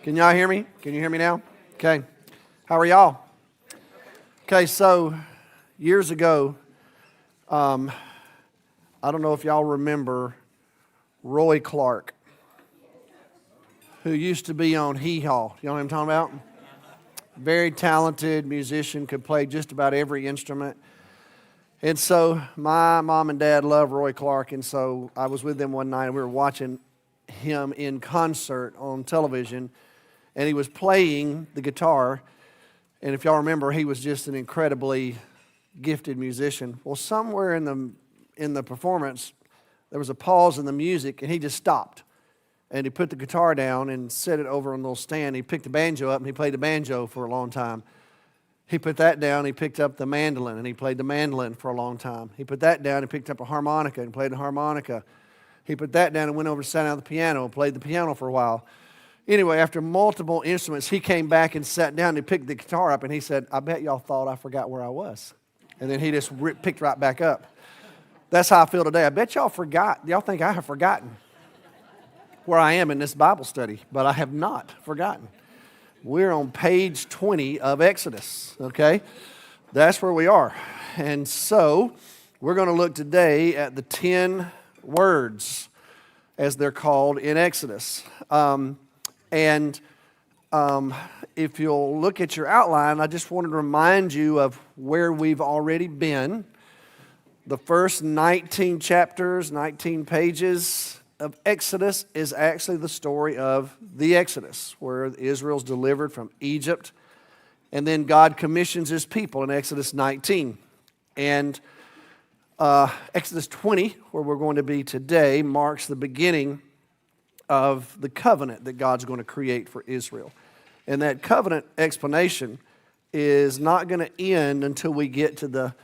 Can y'all hear me? Can you hear me now? Okay. How are y'all? Okay, so years ago, I don't know if y'all remember Roy Clark, who used to be on Hee Haw. You know what I'm talking about? Very talented musician, could play just about every instrument. And so my mom and dad love Roy Clark, and so I was with them one night, and we were watching him in concert on television, and he was playing the guitar. And if y'all remember, he was just an incredibly gifted musician. Well, somewhere in the performance, there was a pause in the music, and he just stopped. And he put the guitar down and set it over on a little stand. He picked the banjo up, and he played the banjo for a long time. He put that down, he picked up the mandolin, and he played the mandolin for a long time. He put that down and picked up a harmonica and played the harmonica. He put that down and went over and sat down at the piano and played the piano for a while. Anyway, after multiple instruments, he came back and sat down and picked the guitar up, and he said, "I bet y'all thought I forgot where I was." And then he just picked right back up. That's how I feel today. I bet y'all forgot. Y'all think I have forgotten where I am in this Bible study, but I have not forgotten. We're on page 20 of Exodus, okay? That's where we are. And so we're going to look today at the 10 words, as they're called in Exodus. If you'll look at your outline, I just wanted to remind you of where we've already been. The first 19 chapters, 19 pages of Exodus is actually the story of the Exodus, where Israel's delivered from Egypt, and then God commissions his people in Exodus 19. And Exodus 20, where we're going to be today, marks the beginning of the covenant that God's going to create for Israel. And that covenant explanation is not going to end until we get to the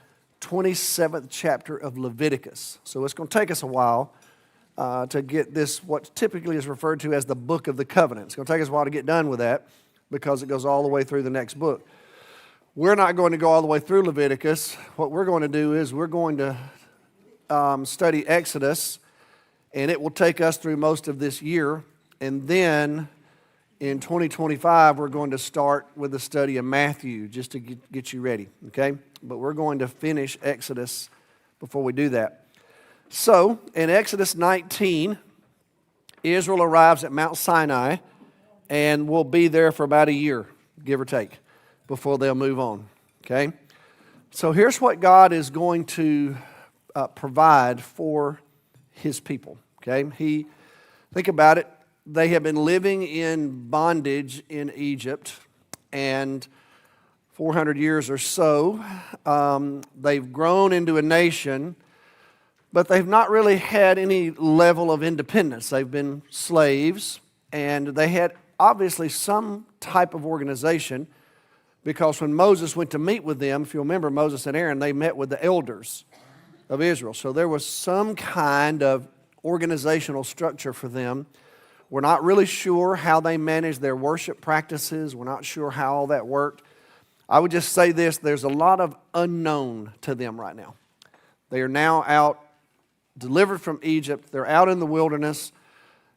27th chapter of Leviticus. So it's going to take us a while to get this, what typically is referred to as the book of the covenant. It's going to take us a while to get done with that because it goes all the way through the next book. We're not going to go all the way through Leviticus. What we're going to do is we're going to study Exodus, and it will take us through most of this year. And then in 2025, we're going to start with the study of Matthew just to get you ready, okay? But we're going to finish Exodus before we do that. So, in Exodus 19, Israel arrives at Mount Sinai and will be there for about a year, give or take, before they'll move on, okay? So here's what God is going to provide for his people, okay? Think about it. They have been living in bondage in Egypt, and 400 years or so, they've grown into a nation, but they've not really had any level of independence. They've been slaves, and they had obviously some type of organization, because when Moses went to meet with them, if you remember Moses and Aaron, they met with the elders of Israel. So there was some kind of organizational structure for them. We're not really sure how they managed their worship practices. We're not sure how all that worked. I would just say this, there's a lot of unknown to them right now. They are now out, delivered from Egypt. They're out in the wilderness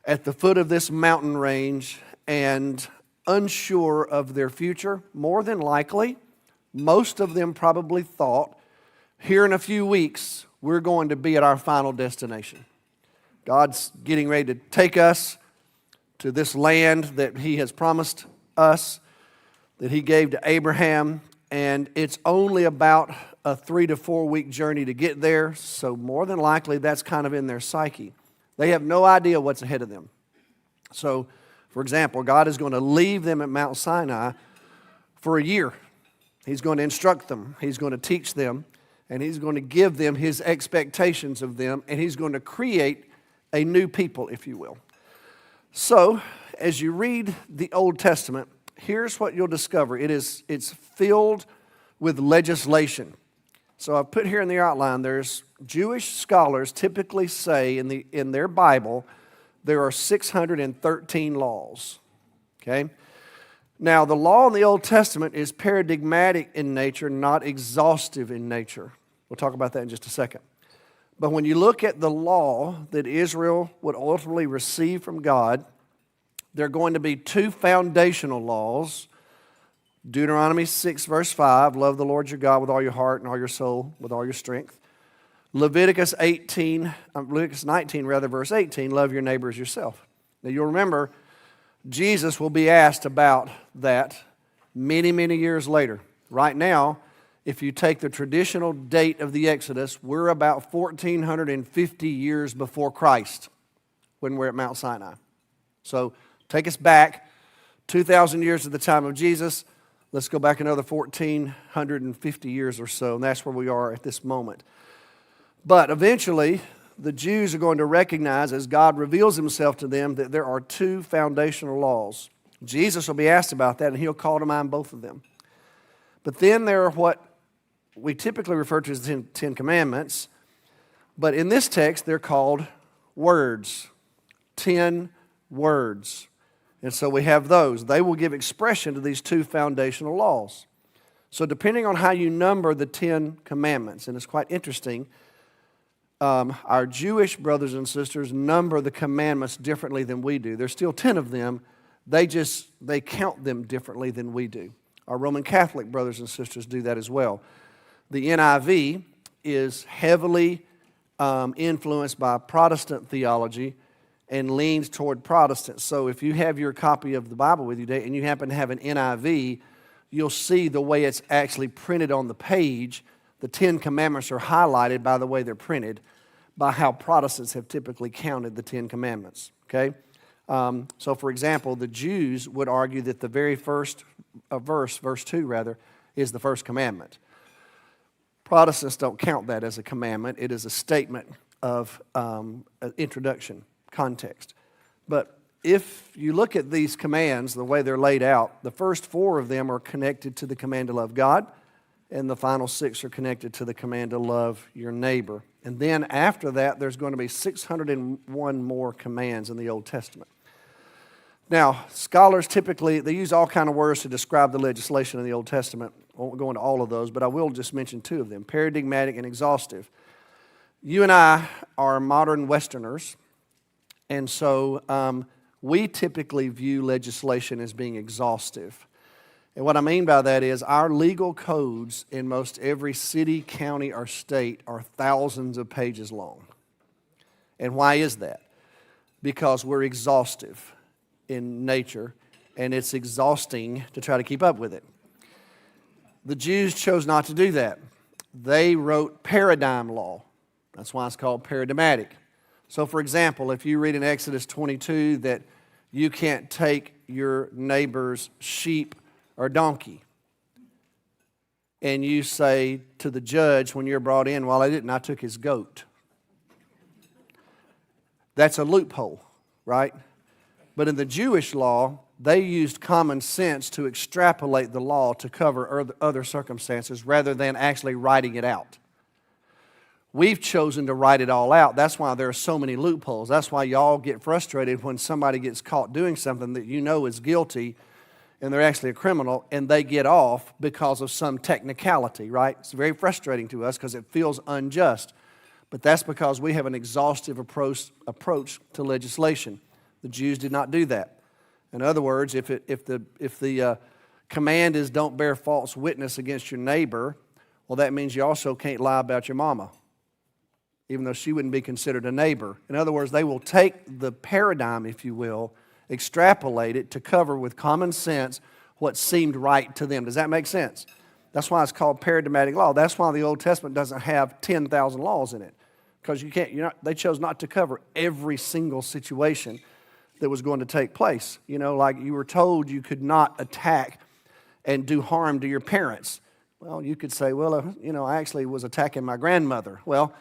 at the foot of this mountain range and unsure of their future. More than likely, most of them probably thought, here in a few weeks, we're going to be at our final destination. God's getting ready to take us to this land that he has promised us, that he gave to Abraham, and it's only about a 3 to 4 week journey to get there, so more than likely that's kind of in their psyche. They have no idea what's ahead of them. So, for example, God is going to leave them at Mount Sinai for a year. He's going to instruct them, he's going to teach them, and he's going to give them his expectations of them, and he's going to create a new people, if you will. So, as you read the Old Testament, here's what you'll discover. It's filled with legislation. So I've put here in the outline, there's Jewish scholars typically say in their Bible, there are 613 laws, okay? Now, the law in the Old Testament is paradigmatic in nature, not exhaustive in nature. We'll talk about that in just a second. But when you look at the law that Israel would ultimately receive from God, there are going to be two foundational laws. Deuteronomy 6, verse 5, love the Lord your God with all your heart and all your soul, with all your strength. Leviticus 19, verse 18, love your neighbor as yourself. Now you'll remember, Jesus will be asked about that many, many years later. Right now, if you take the traditional date of the Exodus, we're about 1,450 years before Christ when we're at Mount Sinai. So take us back 2,000 years at the time of Jesus. Let's go back another 1,450 years or so, and that's where we are at this moment. But eventually, the Jews are going to recognize, as God reveals himself to them, that there are two foundational laws. Jesus will be asked about that, and he'll call to mind both of them. But then there are what we typically refer to as the Ten Commandments, but in this text, they're called words. 10 words. And so we have those. They will give expression to these two foundational laws. So depending on how you number the 10 Commandments, and it's quite interesting, our Jewish brothers and sisters number the commandments differently than we do. There's still 10 of them. They count them differently than we do. Our Roman Catholic brothers and sisters do that as well. The NIV is heavily influenced by Protestant theology and leans toward Protestants. So if you have your copy of the Bible with you today and you happen to have an NIV, you'll see the way it's actually printed on the page. The 10 Commandments are highlighted by the way they're printed, by how Protestants have typically counted the 10 Commandments. Okay? So for example, the Jews would argue that the very first verse 2 is the first commandment. Protestants don't count that as a commandment. It is a statement of introduction, context. But if you look at these commands, the way they're laid out, the first 4 of them are connected to the command to love God, and the final 6 are connected to the command to love your neighbor. And then after that, there's going to be 601 more commands in the Old Testament. Now, scholars typically, they use all kinds of words to describe the legislation in the Old Testament. I won't go into all of those, but I will just mention 2 of them, paradigmatic and exhaustive. You and I are modern Westerners, and so we typically view legislation as being exhaustive. And what I mean by that is our legal codes in most every city, county, or state are thousands of pages long. And why is that? Because we're exhaustive in nature, and it's exhausting to try to keep up with it. The Jews chose not to do that. They wrote paradigm law. That's why it's called paradigmatic. So for example, if you read in Exodus 22 that you can't take your neighbor's sheep or donkey, and you say to the judge when you're brought in, well, I didn't, I took his goat. That's a loophole, right? But in the Jewish law, they used common sense to extrapolate the law to cover other circumstances rather than actually writing it out. We've chosen to write it all out. That's why there are so many loopholes. That's why y'all get frustrated when somebody gets caught doing something that you know is guilty and they're actually a criminal and they get off because of some technicality, right? It's very frustrating to us because it feels unjust. But that's because we have an exhaustive approach to legislation. The Jews did not do that. In other words, if the command is don't bear false witness against your neighbor, well, that means you also can't lie about your mama, even though she wouldn't be considered a neighbor. In other words, they will take the paradigm, if you will, extrapolate it to cover with common sense what seemed right to them. Does that make sense? That's why it's called paradigmatic law. That's why the Old Testament doesn't have 10,000 laws in it, because they chose not to cover every single situation that was going to take place. You know, like you were told you could not attack and do harm to your parents. Well, you could say, well, I actually was attacking my grandmother. Well,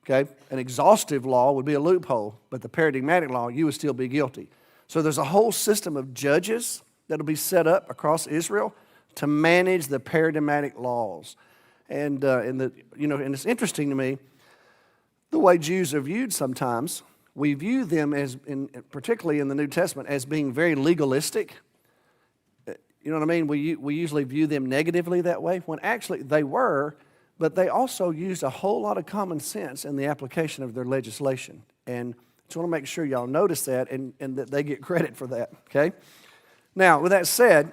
okay, an exhaustive law would be a loophole, but the paradigmatic law, you would still be guilty. So there's a whole system of judges that'll be set up across Israel to manage the paradigmatic laws. And it's interesting to me, the way Jews are viewed sometimes. We view them as, particularly in the New Testament, as being very legalistic. You know what I mean? We usually view them negatively that way, when actually they were, but they also used a whole lot of common sense in the application of their legislation. And Just want to make sure y'all notice that and that they get credit for that, okay? Now, with that said,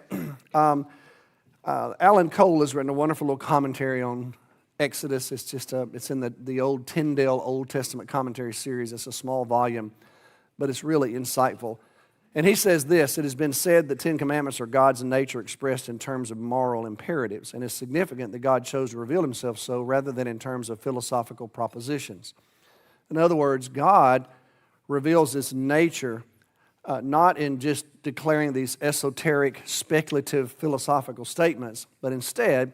Alan Cole has written a wonderful little commentary on Exodus. It's in the old Tyndale Old Testament commentary series. It's a small volume, but it's really insightful. And he says this: it has been said that 10 Commandments are God's nature expressed in terms of moral imperatives, and it's significant that God chose to reveal himself so rather than in terms of philosophical propositions. In other words, God reveals his nature not in just declaring these esoteric, speculative, philosophical statements, but instead,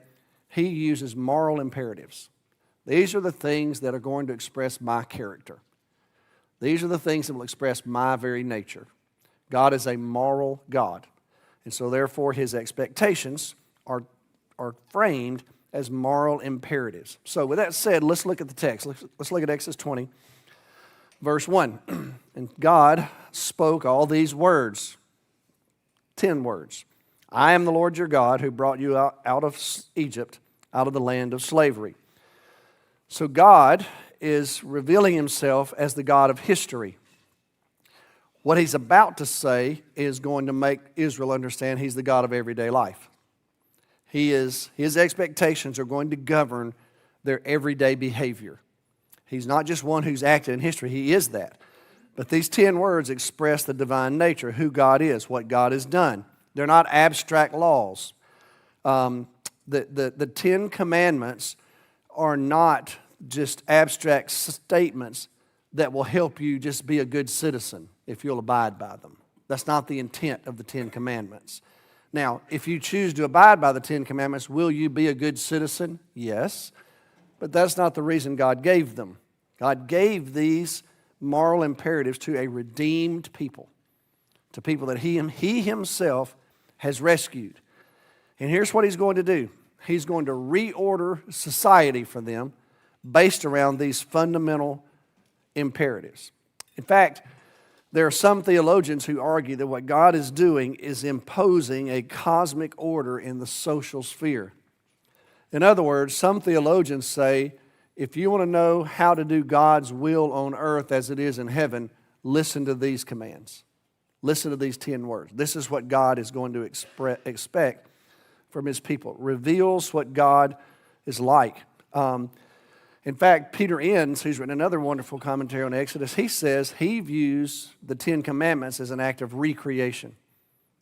he uses moral imperatives. These are the things that are going to express my character. These are the things that will express my very nature. God is a moral God, and so therefore his expectations are framed as moral imperatives. So with that said, let's look at the text. Let's look at Exodus 20, verse 1. And God spoke all these words, 10 words. I am the Lord your God who brought you out of Egypt, out of the land of slavery. So God is revealing himself as the God of history. What he's about to say is going to make Israel understand he's the God of everyday life. His expectations are going to govern their everyday behavior. He's not just one who's acted in history, he is that. But these 10 words express the divine nature, who God is, what God has done. They're not abstract laws. The 10 Commandments are not just abstract statements that will help you just be a good citizen if you'll abide by them. That's not the intent of the 10 Commandments. Now, if you choose to abide by the 10 Commandments, will you be a good citizen? Yes. But that's not the reason God gave them. God gave these moral imperatives to a redeemed people, to people that He himself has rescued. And here's what He's going to do. He's going to reorder society for them based around these fundamental imperatives. In fact, there are some theologians who argue that what God is doing is imposing a cosmic order in the social sphere. In other words, some theologians say, if you want to know how to do God's will on earth as it is in heaven, listen to these commands. Listen to these 10 words. This is what God is going to expect from His people. Reveals what God is like. In fact, Peter Enns, who's written another wonderful commentary on Exodus, he says he views the 10 Commandments as an act of recreation.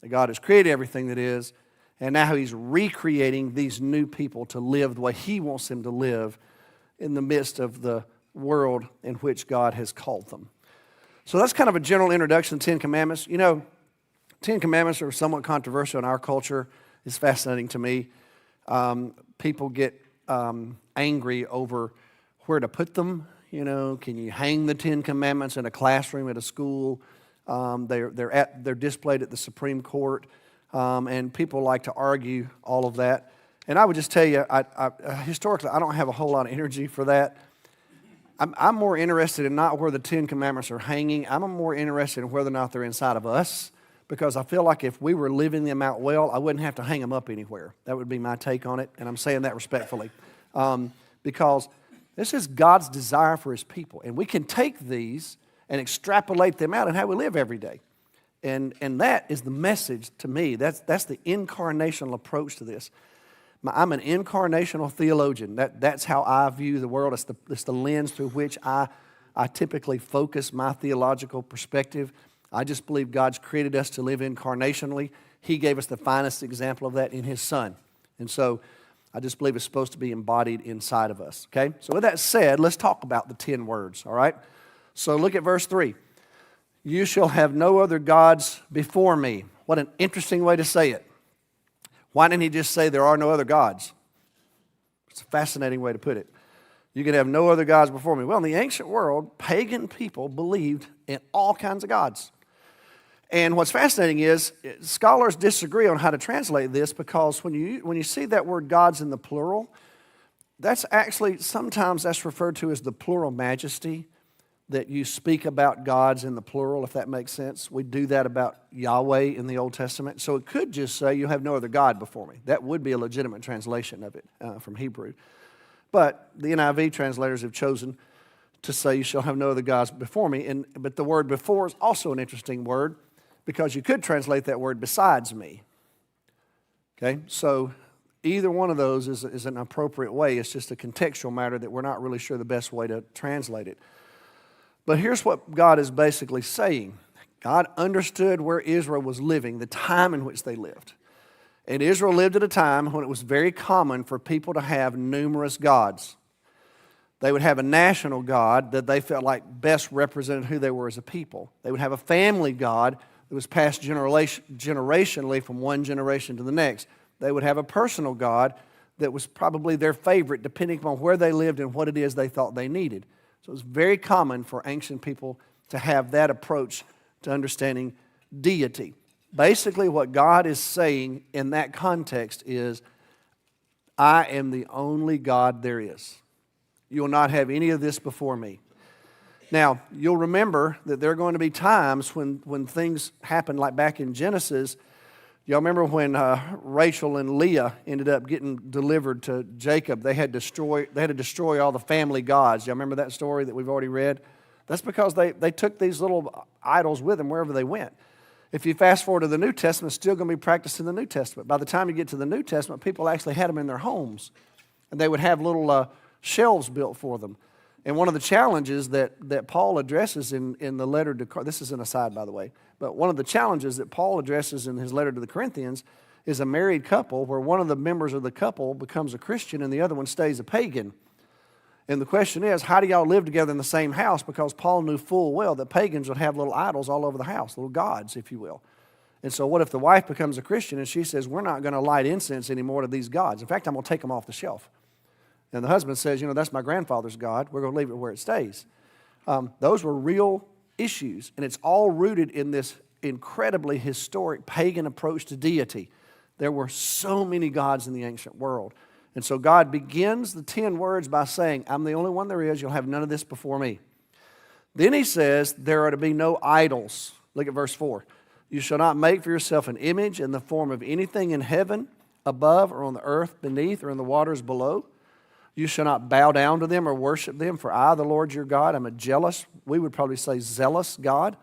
That God has created everything that is, and now He's recreating these new people to live the way He wants them to live in the midst of the world in which God has called them. So that's kind of a general introduction to the 10 Commandments. You know, 10 Commandments are somewhat controversial in our culture. It's fascinating to me. People get angry over where to put them. You know, can you hang the 10 Commandments in a classroom at a school? They're displayed at the Supreme Court, and people like to argue all of that. And I would just tell you, historically, I don't have a whole lot of energy for that. I'm more interested in not where the 10 Commandments are hanging. I'm more interested in whether or not they're inside of us, because I feel like if we were living them out well, I wouldn't have to hang them up anywhere. That would be my take on it, and I'm saying that respectfully. Because this is God's desire for His people. And we can take these and extrapolate them out in how we live every day. And that is the message to me. That's the incarnational approach to this. I'm an incarnational theologian. That's how I view the world. It's the lens through which I typically focus my theological perspective. I just believe God's created us to live incarnationally. He gave us the finest example of that in His Son. And so I just believe it's supposed to be embodied inside of us. Okay? So with that said, let's talk about the 10 words, all right? So look at verse 3. You shall have no other gods before me. What an interesting way to say it. Why didn't He just say there are no other gods? It's a fascinating way to put it. You can have no other gods before me. Well, in the ancient world, pagan people believed in all kinds of gods. And what's fascinating is scholars disagree on how to translate this, because when you see that word gods in the plural, that's actually, sometimes that's referred to as the plural majesty, that you speak about gods in the plural, if that makes sense. We do that about Yahweh in the Old Testament. So it could just say, you have no other God before me. That would be a legitimate translation of it from Hebrew. But the NIV translators have chosen to say, you shall have no other gods before me. But the word before is also an interesting word, because you could translate that word besides me. Okay, so either one of those is an appropriate way. It's just a contextual matter that we're not really sure the best way to translate it. But here's what God is basically saying. God understood where Israel was living, the time in which they lived. And Israel lived at a time when it was very common for people to have numerous gods. They would have a national god that they felt like best represented who they were as a people. They would have a family god that was passed generationally from one generation to the next. They would have a personal god that was probably their favorite, depending upon where they lived and what it is they thought they needed. So it was very common for ancient people to have that approach to understanding deity. Basically, what God is saying in that context is, I am the only God there is. You will not have any of this before me. Now, you'll remember that there are going to be times when things happen, like back in Genesis. Y'all remember when Rachel and Leah ended up getting delivered to Jacob? They had to destroy all the family gods. Y'all remember that story that we've already read? That's because they took these little idols with them wherever they went. If you fast forward to the New Testament, it's still going to be practiced in the New Testament. By the time you get to the New Testament, people actually had them in their homes. And they would have little shelves built for them. And one of the challenges that Paul addresses in the letter to, this is an aside, by the way, but one of the challenges that Paul addresses in his letter to the Corinthians is a married couple where one of the members of the couple becomes a Christian and the other one stays a pagan. And the question is, how do y'all live together in the same house? Because Paul knew full well that pagans would have little idols all over the house, little gods, if you will. And so what if the wife becomes a Christian and she says, we're not going to light incense anymore to these gods. In fact, I'm going to take them off the shelf. And the husband says, that's my grandfather's God. We're going to leave it where it stays. Those were real issues. And it's all rooted in this incredibly historic pagan approach to deity. There were so many gods in the ancient world. And so God begins the 10 words by saying, I'm the only one there is. You'll have none of this before me. Then he says, there are to be no idols. Look at verse 4. You shall not make for yourself an image in the form of anything in heaven, above, or on the earth, beneath, or in the waters below. You shall not bow down to them or worship them, for I, the Lord your God, am a jealous, we would probably say zealous God,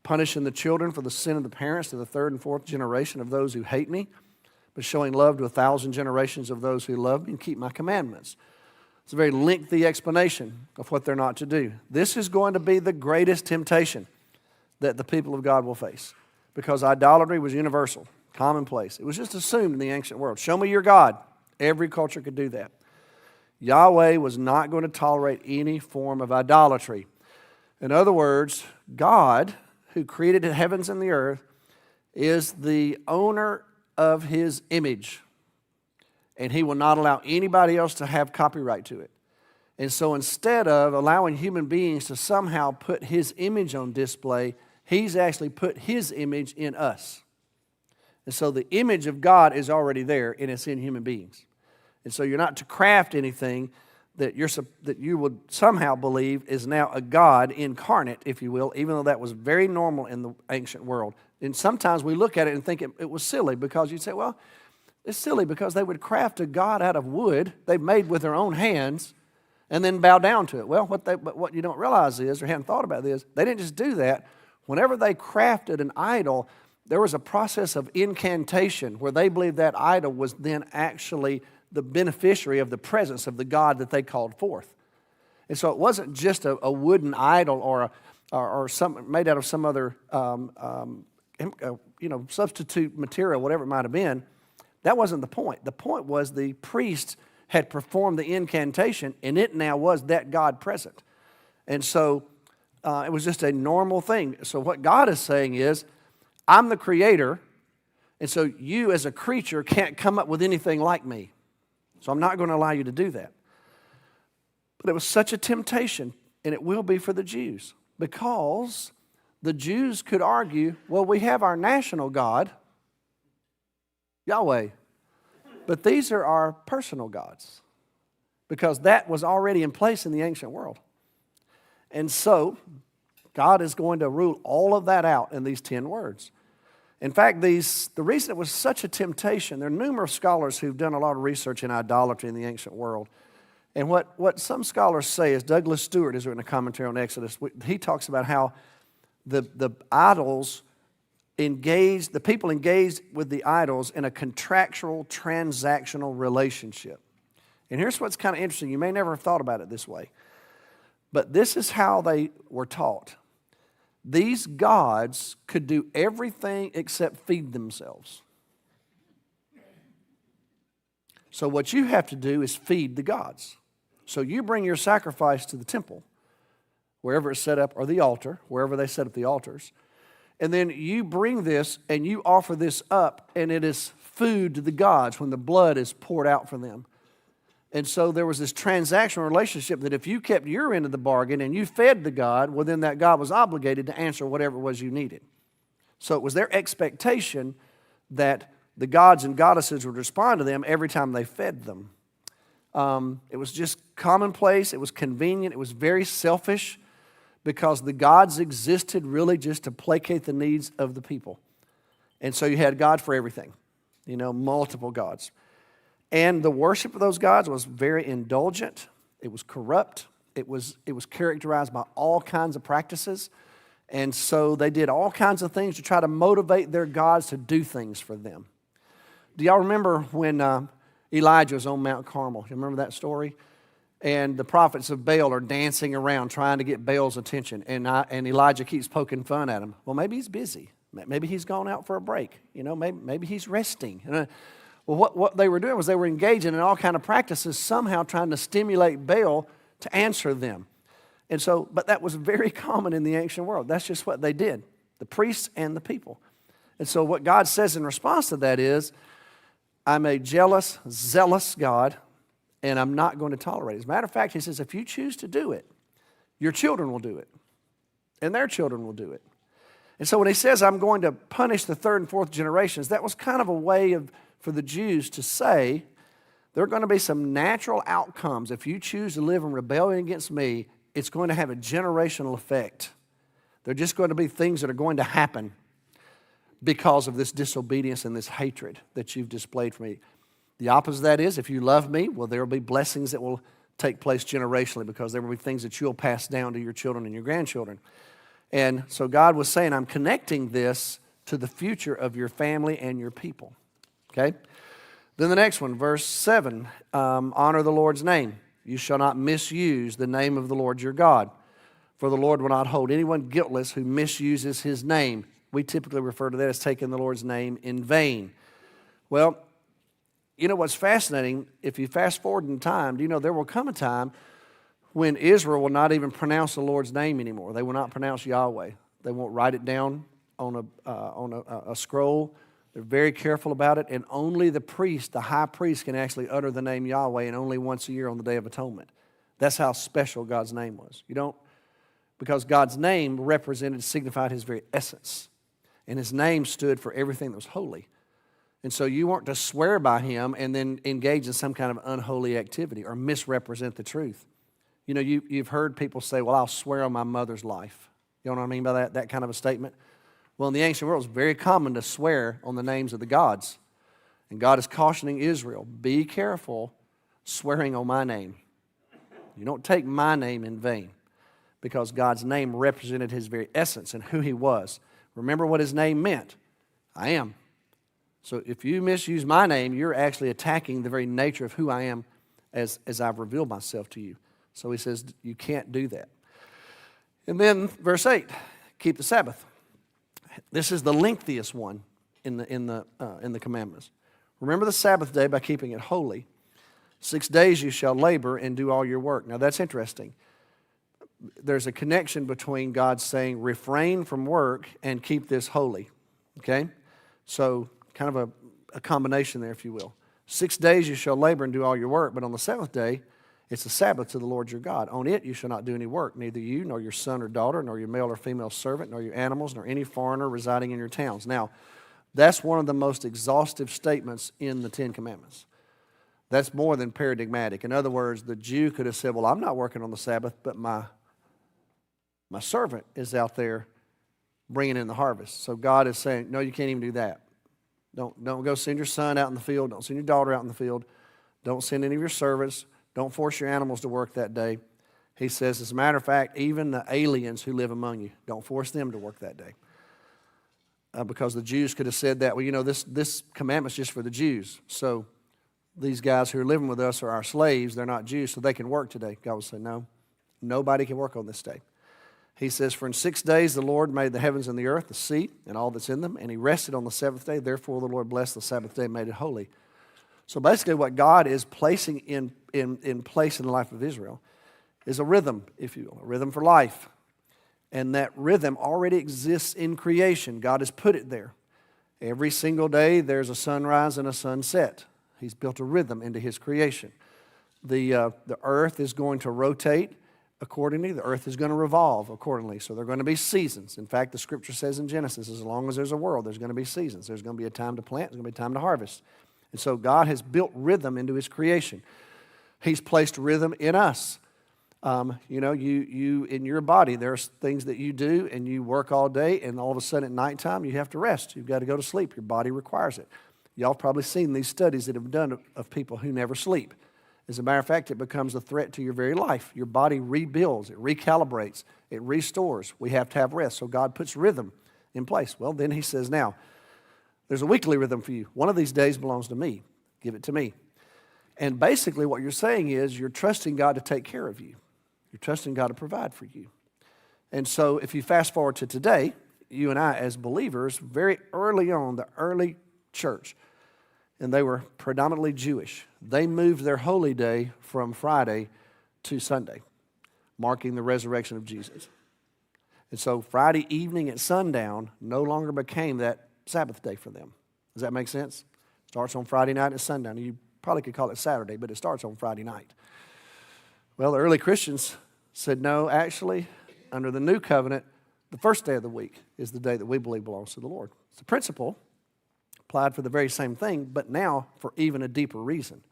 punishing the children for the sin of the parents to the third and fourth generation of those who hate me, but showing love to 1,000 generations of those who love me and keep my commandments. It's a very lengthy explanation of what they're not to do. This is going to be the greatest temptation that the people of God will face, because idolatry was universal, commonplace. It was just assumed in the ancient world. Show me your God. Every culture could do that. Yahweh was not going to tolerate any form of idolatry. In other words, God, who created the heavens and the earth, is the owner of his image. And he will not allow anybody else to have copyright to it. And so instead of allowing human beings to somehow put his image on display, he's actually put his image in us. And so the image of God is already there, and it's in human beings. And so you're not to craft anything that you would somehow believe is now a God incarnate, if you will, even though that was very normal in the ancient world. And sometimes we look at it and think it was silly, because you'd say, well, it's silly because they would craft a God out of wood they've made with their own hands and then bow down to it. Well, what you don't realize is, or haven't thought about this, they didn't just do that. Whenever they crafted an idol, there was a process of incantation where they believed that idol was then actually the beneficiary of the presence of the God that they called forth. And so it wasn't just a wooden idol or something made out of some other substitute material, whatever it might have been. That wasn't the point. The point was the priest had performed the incantation, and it now was that God present. And so it was just a normal thing. So what God is saying is, I'm the creator, and so you as a creature can't come up with anything like me. So I'm not going to allow you to do that. But it was such a temptation, and it will be for the Jews, because the Jews could argue, well, we have our national God, Yahweh, but these are our personal gods, because that was already in place in the ancient world. And so God is going to rule all of that out in these 10 words. In fact, the reason it was such a temptation, there are numerous scholars who've done a lot of research in idolatry in the ancient world. And what some scholars say is, Douglas Stewart has written a commentary on Exodus. He talks about how the idols engaged, the people engaged with the idols in a contractual, transactional relationship. And here's what's kind of interesting. You may never have thought about it this way, but this is how they were taught. These gods could do everything except feed themselves. So what you have to do is feed the gods. So you bring your sacrifice to the temple, wherever it's set up, or the altar, wherever they set up the altars. And then you bring this and you offer this up, and it is food to the gods when the blood is poured out for them. And so there was this transactional relationship that if you kept your end of the bargain and you fed the god, well, then that god was obligated to answer whatever it was you needed. So it was their expectation that the gods and goddesses would respond to them every time they fed them. It was just commonplace. It was convenient. It was very selfish because the gods existed really just to placate the needs of the people. And so you had God for everything, multiple gods. And the worship of those gods was very indulgent. It was corrupt. It was characterized by all kinds of practices. And so they did all kinds of things to try to motivate their gods to do things for them. Do y'all remember when Elijah was on Mount Carmel? You remember that story? And the prophets of Baal are dancing around trying to get Baal's attention. And Elijah keeps poking fun at him. Well, maybe he's busy. Maybe he's gone out for a break. Maybe he's resting. Well, what they were doing was they were engaging in all kinds of practices, somehow trying to stimulate Baal to answer them. And so, but that was very common in the ancient world. That's just what they did, the priests and the people. And so what God says in response to that is, I'm a jealous, zealous God, and I'm not going to tolerate it. As a matter of fact, he says, if you choose to do it, your children will do it, and their children will do it. And so when he says, I'm going to punish the third and fourth generations, that was kind of a way for the Jews to say, there are going to be some natural outcomes. If you choose to live in rebellion against me, it's going to have a generational effect. There are just going to be things that are going to happen because of this disobedience and this hatred that you've displayed for me. The opposite of that is, if you love me, well, there will be blessings that will take place generationally because there will be things that you'll pass down to your children and your grandchildren. And so God was saying, I'm connecting this to the future of your family and your people. Okay? Then the next one, verse 7, honor the Lord's name. You shall not misuse the name of the Lord your God, for the Lord will not hold anyone guiltless who misuses his name. We typically refer to that as taking the Lord's name in vain. Well, you know what's fascinating? If you fast forward in time, do you know there will come a time when Israel will not even pronounce the Lord's name anymore. They will not pronounce Yahweh. They won't write it down on a scroll. They're very careful about it, and only the priest, the high priest, can actually utter the name Yahweh, and only once a year on the Day of Atonement. That's how special God's name was. Because God's name signified his very essence, and his name stood for everything that was holy. And so you weren't to swear by him and then engage in some kind of unholy activity or misrepresent the truth. You've heard people say, well, I'll swear on my mother's life. You know what I mean by that? That kind of a statement? Well, in the ancient world, it was very common to swear on the names of the gods. And God is cautioning Israel, be careful swearing on my name. You don't take my name in vain, because God's name represented his very essence and who he was. Remember what his name meant. I am. So if you misuse my name, you're actually attacking the very nature of who I am as I've revealed myself to you. So he says you can't do that. And then verse 8, keep the Sabbath. This is the lengthiest one in the commandments. Remember the Sabbath day by keeping it holy. 6 days you shall labor and do all your work. Now that's interesting. There's a connection between God saying refrain from work and keep this holy. Okay? So kind of a combination there, if you will. 6 days you shall labor and do all your work, but on the seventh day, it's the Sabbath to the Lord your God. On it you shall not do any work, neither you, nor your son or daughter, nor your male or female servant, nor your animals, nor any foreigner residing in your towns. Now, that's one of the most exhaustive statements in the Ten Commandments. That's more than paradigmatic. In other words, the Jew could have said, well, I'm not working on the Sabbath, but my servant is out there bringing in the harvest. So God is saying, no, you can't even do that. Don't go send your son out in the field. Don't send your daughter out in the field. Don't send any of your servants. Don't force your animals to work that day. He says, as a matter of fact, even the aliens who live among you, don't force them to work that day. Because the Jews could have said that, well, this commandment's just for the Jews. So these guys who are living with us are our slaves. They're not Jews, so they can work today. God will say, no, nobody can work on this day. He says, for in 6 days the Lord made the heavens and the earth, the sea, and all that's in them, and he rested on the seventh day. Therefore the Lord blessed the Sabbath day and made it holy. So basically what God is placing in place in the life of Israel is a rhythm, if you will, a rhythm for life. And that rhythm already exists in creation. God has put it there. Every single day there's a sunrise and a sunset. He's built a rhythm into his creation. The earth is going to rotate accordingly. The earth is going to revolve accordingly. So there are going to be seasons. In fact, the scripture says in Genesis, as long as there's a world, there's going to be seasons. There's going to be a time to plant. There's going to be a time to harvest. And so God has built rhythm into his creation. He's placed rhythm in us. You in your body, there's things that you do and you work all day, and all of a sudden at nighttime you have to rest. You've got to go to sleep. Your body requires it. Y'all have probably seen these studies that have done of people who never sleep. As a matter of fact, it becomes a threat to your very life. Your body rebuilds, it recalibrates, it restores. We have to have rest. So God puts rhythm in place. Well, then he says, now, there's a weekly rhythm for you. One of these days belongs to me. Give it to me. And basically what you're saying is you're trusting God to take care of you. You're trusting God to provide for you. And so if you fast forward to today, you and I as believers, very early on, the early church, and they were predominantly Jewish, they moved their holy day from Friday to Sunday, marking the resurrection of Jesus. And so Friday evening at sundown no longer became that Sabbath day for them. Does that make sense? Starts on Friday night at sundown. You probably could call it Saturday, but it starts on Friday night. Well, the early Christians said, no, actually, under the new covenant, the first day of the week is the day that we believe belongs to the Lord. It's a principle applied for the very same thing, but now for even a deeper reason.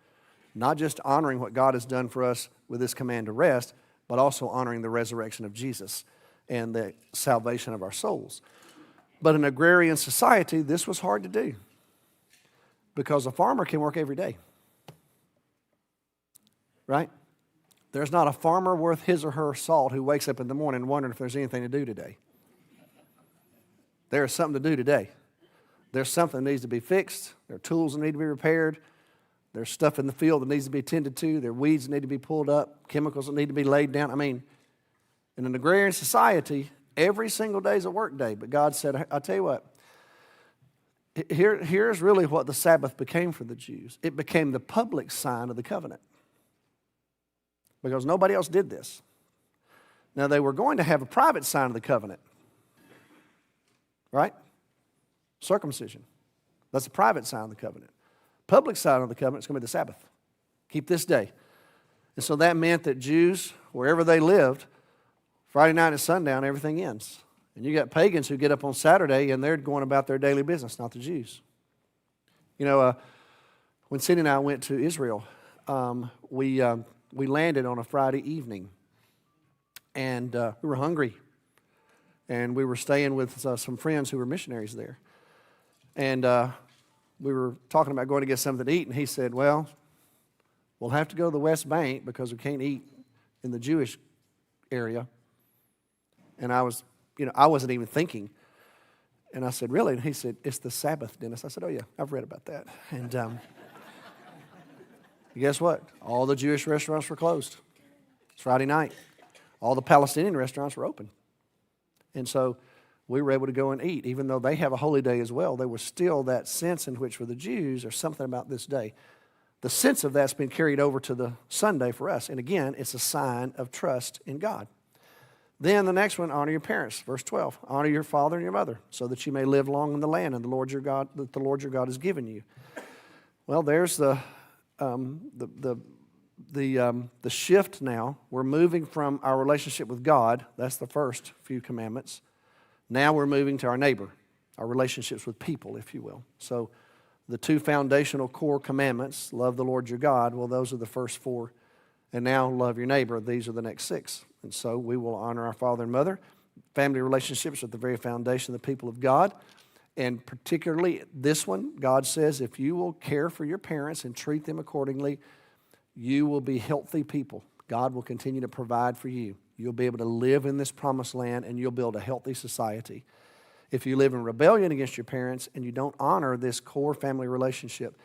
Not just honoring what God has done for us with this command to rest, but also honoring the resurrection of Jesus and the salvation of our souls. But in agrarian society, this was hard to do because a farmer can work every day, right? There's not a farmer worth his or her salt who wakes up in the morning wondering if there's anything to do today. There is something to do today. There's something that needs to be fixed. There are tools that need to be repaired. There's stuff in the field that needs to be tended to. There are weeds that need to be pulled up, chemicals that need to be laid down. I mean, in an agrarian society, every single day is a work day. But God said, I'll tell you what, here's really what the Sabbath became for the Jews. It became the public sign of the covenant. Because nobody else did this. Now, they were going to have a private sign of the covenant. Right? Circumcision. That's a private sign of the covenant. Public sign of the covenant is going to be the Sabbath. Keep this day. And so that meant that Jews, wherever they lived, Friday night at sundown, everything ends. And you got pagans who get up on Saturday and they're going about their daily business, not the Jews. When Cindy and I went to Israel, we landed on a Friday evening, and we were hungry, and we were staying with some friends who were missionaries there, and we were talking about going to get something to eat, and he said, well, we'll have to go to the West Bank because we can't eat in the Jewish area. And I wasn't even thinking, and I said, really? And he said, it's the Sabbath, Dennis. I said, oh yeah, I've read about that. And guess what? All the Jewish restaurants were closed. It's Friday night. All the Palestinian restaurants were open. And so we were able to go and eat. Even though they have a holy day as well, there was still that sense in which for the Jews, there's something about this day. The sense of that's been carried over to the Sunday for us. And again, it's a sign of trust in God. Then the next one, honor your parents. Verse 12, honor your father and your mother so that you may live long in the land and the Lord your God has given you. Well, there's the shift now. We're moving from our relationship with God. That's the first few commandments. Now we're moving to our neighbor, our relationships with people, if you will. So the two foundational core commandments, love the Lord your God, well, those are the first four. And now love your neighbor. These are the next six. And so we will honor our father and mother. Family relationships are at the very foundation of the people of God. And particularly this one, God says, if you will care for your parents and treat them accordingly, you will be healthy people. God will continue to provide for you. You'll be able to live in this promised land, and you'll build a healthy society. If you live in rebellion against your parents and you don't honor this core family relationship,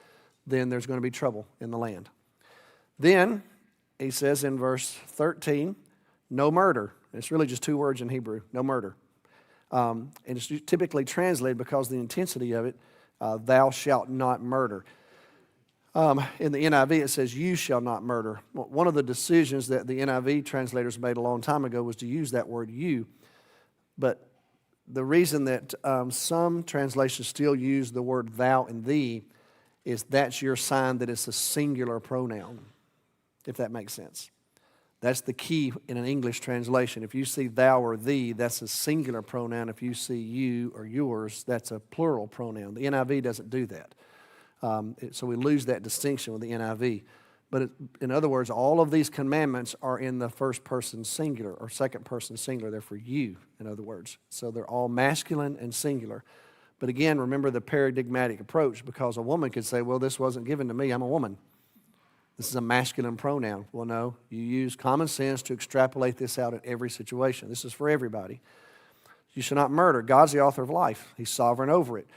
then there's going to be trouble in the land. Then, he says in verse 13, no murder. It's really just two words in Hebrew, no murder. And it's typically translated because of the intensity of it, thou shalt not murder. In the NIV, it says, you shall not murder. One of the decisions that the NIV translators made a long time ago was to use that word you. But the reason that some translations still use the word thou and thee is that's your sign that it's a singular pronoun, if that makes sense. That's the key in an English translation. If you see thou or thee, that's a singular pronoun. If you see you or yours, that's a plural pronoun. The NIV doesn't do that. So we lose that distinction with the NIV. But in other words, all of these commandments are in the first person singular or second person singular. They're for you, in other words. So they're all masculine and singular. But again, remember the paradigmatic approach, because a woman could say, well, this wasn't given to me. I'm a woman. This is a masculine pronoun. Well, no, you use common sense to extrapolate this out in every situation. This is for everybody. You shall not murder. God's the author of life. He's sovereign over it.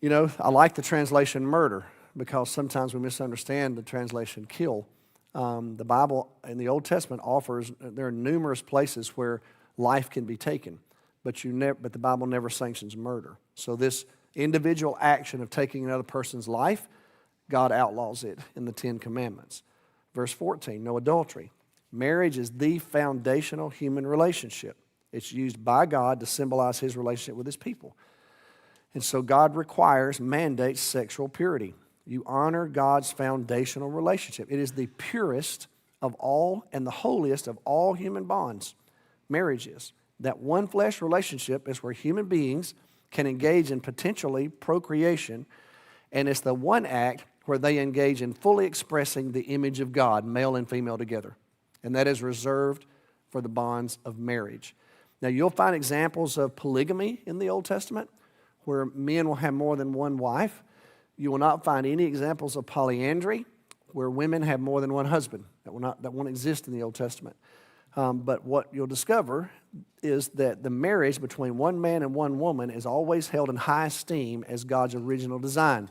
You know, I like the translation murder because sometimes we misunderstand the translation kill. The Bible in the Old Testament offers, there are numerous places where life can be taken, but the Bible never sanctions murder. So this individual action of taking another person's life, God outlaws it in the Ten Commandments. Verse 14, no adultery. Marriage is the foundational human relationship. It's used by God to symbolize his relationship with his people. And so God mandates sexual purity. You honor God's foundational relationship. It is the purest of all and the holiest of all human bonds. Marriage is. That one flesh relationship is where human beings can engage in potentially procreation, and it's the one act where they engage in fully expressing the image of God, male and female together. And that is reserved for the bonds of marriage. Now, you'll find examples of polygamy in the Old Testament where men will have more than one wife. You will not find any examples of polyandry where women have more than one husband. That won't exist in the Old Testament. But what you'll discover is that the marriage between one man and one woman is always held in high esteem as God's original design.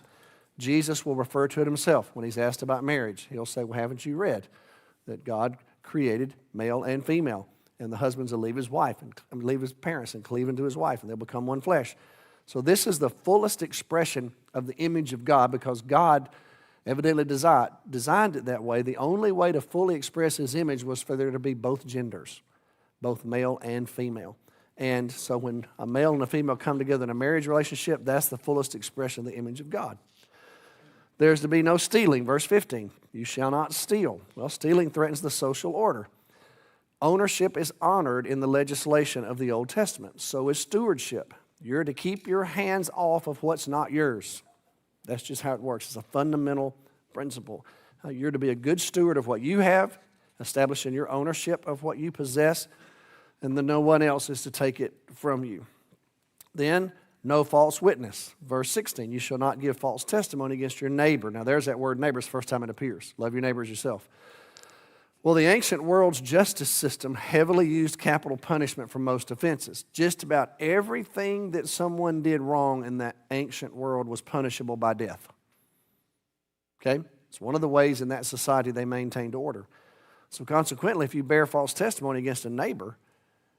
Jesus will refer to it himself when he's asked about marriage. He'll say, well, haven't you read that God created male and female, and the husband's will leave his wife and leave his parents and cleave into his wife, and they'll become one flesh. So this is the fullest expression of the image of God, because God evidently designed it that way. The only way to fully express his image was for there to be both genders, both male and female. And so when a male and a female come together in a marriage relationship, that's the fullest expression of the image of God. There's to be no stealing. Verse 15, you shall not steal. Well, stealing threatens the social order. Ownership is honored in the legislation of the Old Testament. So is stewardship. You're to keep your hands off of what's not yours. That's just how it works. It's a fundamental principle. You're to be a good steward of what you have, establishing your ownership of what you possess, and then no one else is to take it from you. Then, no false witness. Verse 16, you shall not give false testimony against your neighbor. Now, there's that word neighbor. It's the first time it appears. Love your neighbor as yourself. Well, the ancient world's justice system heavily used capital punishment for most offenses. Just about everything that someone did wrong in that ancient world was punishable by death. Okay? It's one of the ways in that society they maintained order. So consequently, if you bear false testimony against a neighbor,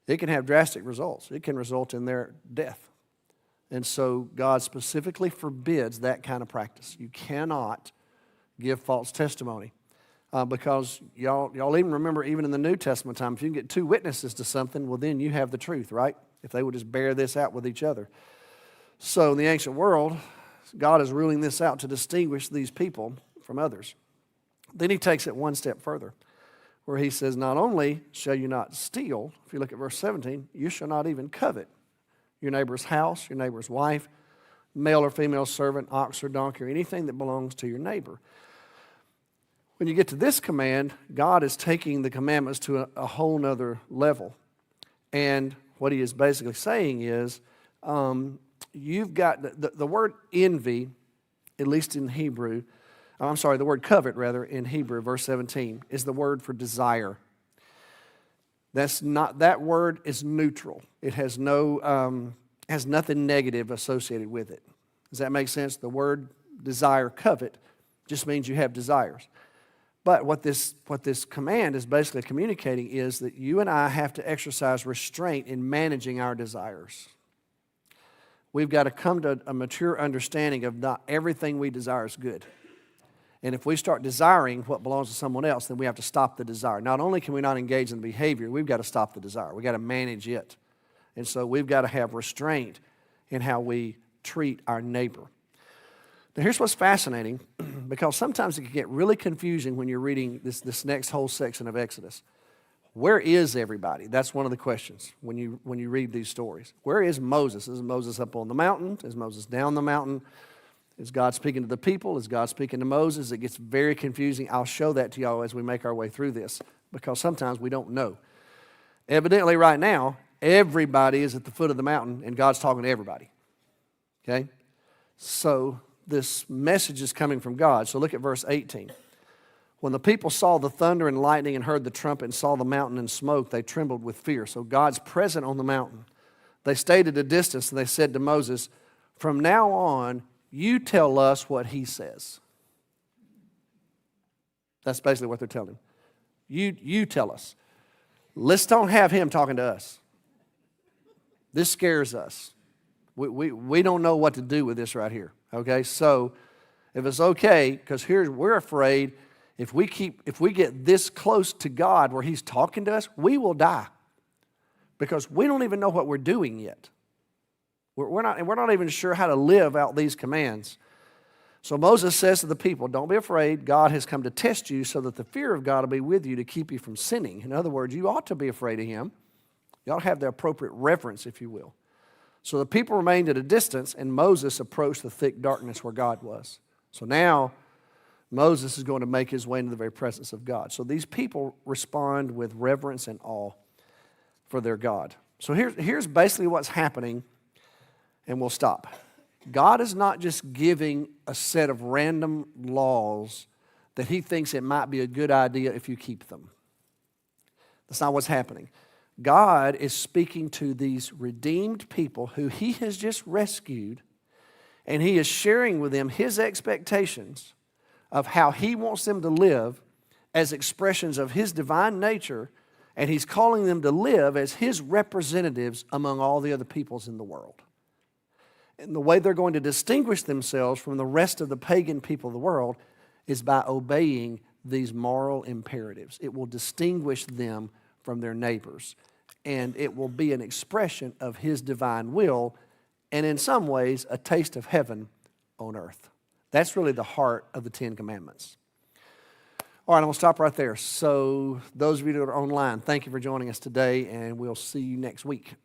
it can have drastic results. It can result in their death. And so God specifically forbids that kind of practice. You cannot give false testimony. Because y'all even remember, even in the New Testament time, if you can get two witnesses to something, well, then you have the truth, right? If they would just bear this out with each other. So in the ancient world, God is ruling this out to distinguish these people from others. Then he takes it one step further, where he says, not only shall you not steal, if you look at verse 17, you shall not even covet your neighbor's house, your neighbor's wife, male or female servant, ox or donkey, or anything that belongs to your neighbor. When you get to this command, God is taking the commandments to a whole nother level. And what he is basically saying is, you've got the word envy, at least in Hebrew, The word covet, rather, in Hebrew, verse 17, is the word for desire. That word is neutral. It has nothing negative associated with it. Does that make sense? The word desire, covet, just means you have desires. But what this command is basically communicating is that you and I have to exercise restraint in managing our desires. We've got to come to a mature understanding of not everything we desire is good. And if we start desiring what belongs to someone else, then we have to stop the desire. Not only can we not engage in the behavior, we've got to stop the desire. We've got to manage it. And so we've got to have restraint in how we treat our neighbor. Now here's what's fascinating, because sometimes it can get really confusing when you're reading this next whole section of Exodus. Where is everybody? That's one of the questions when you read these stories. Where is Moses? Is Moses up on the mountain? Is Moses down the mountain? Is God speaking to the people? Is God speaking to Moses? It gets very confusing. I'll show that to y'all as we make our way through this, because sometimes we don't know. Evidently right now, everybody is at the foot of the mountain and God's talking to everybody. Okay? So this message is coming from God. So look at verse 18. When the people saw the thunder and lightning and heard the trumpet and saw the mountain in smoke, they trembled with fear. So God's present on the mountain. They stayed at a distance and they said to Moses, "From now on, you tell us what he says." That's basically what they're telling him. You tell us. Let's don't have him talking to us. This scares us. We don't know what to do with this right here. Okay, so if it's okay, because we're afraid if we get this close to God where he's talking to us, we will die, because we don't even know what we're doing yet. We're not even sure how to live out these commands. So Moses says to the people, "Don't be afraid. God has come to test you so that the fear of God will be with you to keep you from sinning." In other words, you ought to be afraid of him. You ought to have the appropriate reverence, if you will. So the people remained at a distance, and Moses approached the thick darkness where God was. So now Moses is going to make his way into the very presence of God. So these people respond with reverence and awe for their God. So here's basically what's happening, and we'll stop. God is not just giving a set of random laws that he thinks it might be a good idea if you keep them. That's not what's happening. God is speaking to these redeemed people who he has just rescued, and he is sharing with them his expectations of how he wants them to live as expressions of his divine nature, and he's calling them to live as his representatives among all the other peoples in the world. And the way they're going to distinguish themselves from the rest of the pagan people of the world is by obeying these moral imperatives. It will distinguish them from their neighbors, and it will be an expression of his divine will, and in some ways a taste of heaven on earth. That's really the heart of the Ten Commandments. All right, I'm going to stop right there. So those of you that are online, thank you for joining us today, and we'll see you next week.